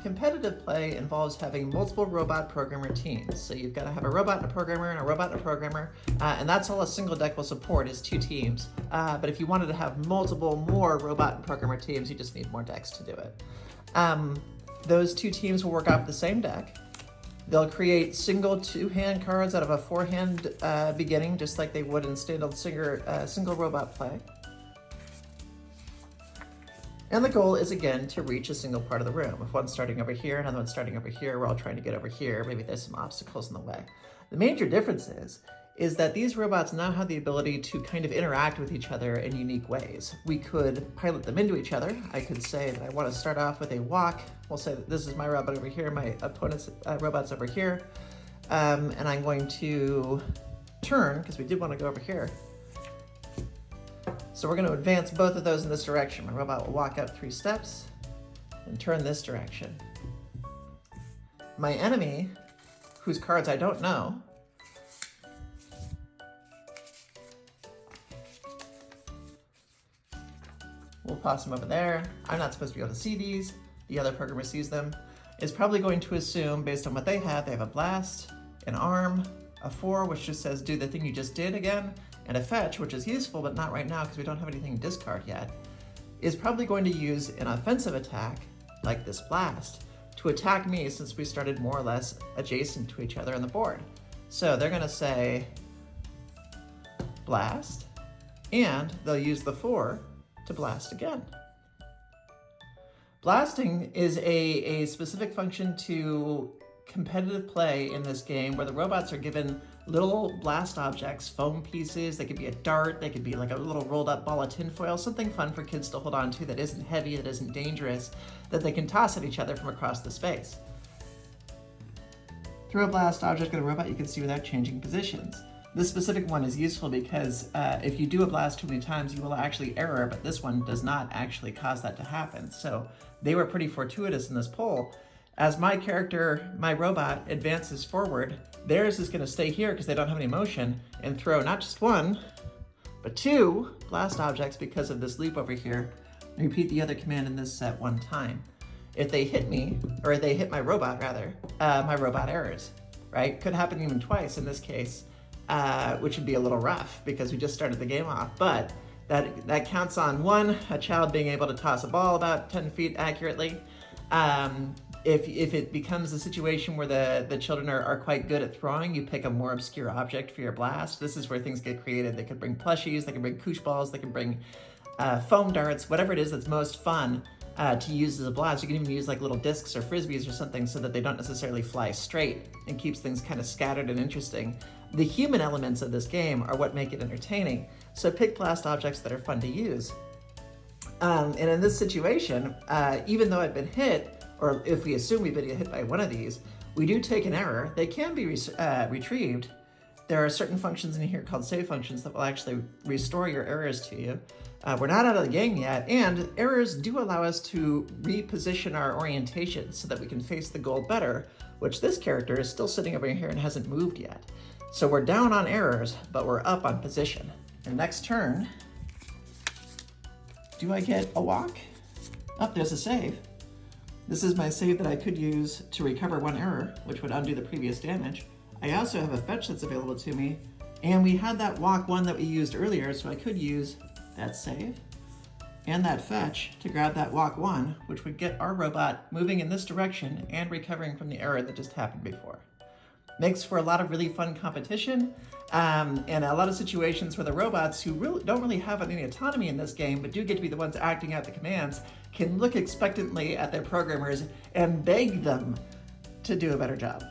Competitive play involves having multiple robot programmer teams. So you've got to have a robot and a programmer and a robot and a programmer, and that's all a single deck will support is 2 teams. But if you wanted to have multiple more robot and programmer teams, you just need more decks to do it. Those 2 teams will work off the same deck. They'll create single 2-hand cards out of a 4-hand beginning, just like they would in standard single robot play. And the goal is, again, to reach a single part of the room. If one's starting over here, another one's starting over here, we're all trying to get over here. Maybe there's some obstacles in the way. The major difference is that these robots now have the ability to kind of interact with each other in unique ways. We could pilot them into each other. I could say that I want to start off with a walk. We'll say that this is my robot over here, my opponent's robot's over here. And I'm going to turn, because we did want to go over here. So we're going to advance both of those in this direction. My robot will walk up 3 steps and turn this direction. My enemy, whose cards I don't know, we'll toss them over there. I'm not supposed to be able to see these. The other programmer sees them. Is probably going to assume, based on what they have a blast, an arm, a 4, which just says do the thing you just did again, and a fetch, which is useful, but not right now because we don't have anything to discard yet, is probably going to use an offensive attack, like this blast, to attack me since we started more or less adjacent to each other on the board. So they're going to say blast, and they'll use the 4 to blast again. Blasting is a specific function to competitive play in this game where the robots are given little blast objects, foam pieces. They could be a dart, they could be like a little rolled up ball of tinfoil, something fun for kids to hold on to that isn't heavy, that isn't dangerous, that they can toss at each other from across the space. Throw a blast object at a robot you can see without changing positions. This specific one is useful because if you do a blast too many times, you will actually error, but this one does not actually cause that to happen. So they were pretty fortuitous in this poll. As my character, my robot, advances forward, theirs is going to stay here because they don't have any motion and throw not just 1, but 2 blast objects because of this leap over here. Repeat the other command in this set 1 time. If they hit me, or they hit my robot rather, my robot errors, right? Could happen even twice in this case, which would be a little rough because we just started the game off, but that counts on 1, a child being able to toss a ball about 10 feet accurately. If it becomes a situation where the children are quite good at throwing, you pick a more obscure object for your blast. This is where things get created. They could bring plushies, they can bring koosh balls, they can bring foam darts, whatever it is that's most fun to use as a blast. You can even use like little discs or frisbees or something so that they don't necessarily fly straight and keeps things kind of scattered and interesting. The human elements of this game are what make it entertaining. So pick blast objects that are fun to use. And in this situation, even though I've been hit, or if we assume we've been hit by one of these, we do take an error. They can be retrieved. There are certain functions in here called save functions that will actually restore your errors to you. We're not out of the game yet, and errors do allow us to reposition our orientation so that we can face the goal better, which this character is still sitting over here and hasn't moved yet. So we're down on errors, but we're up on position. And next turn, do I get a walk? Oh, there's a save. This is my save that I could use to recover 1 error, which would undo the previous damage. I also have a fetch that's available to me, and we had that walk 1 that we used earlier, so I could use that save and that fetch to grab that walk 1, which would get our robot moving in this direction and recovering from the error that just happened before. Makes for a lot of really fun competition, and a lot of situations where the robots who don't really have any autonomy in this game, but do get to be the ones acting out the commands, can look expectantly at their programmers and beg them to do a better job.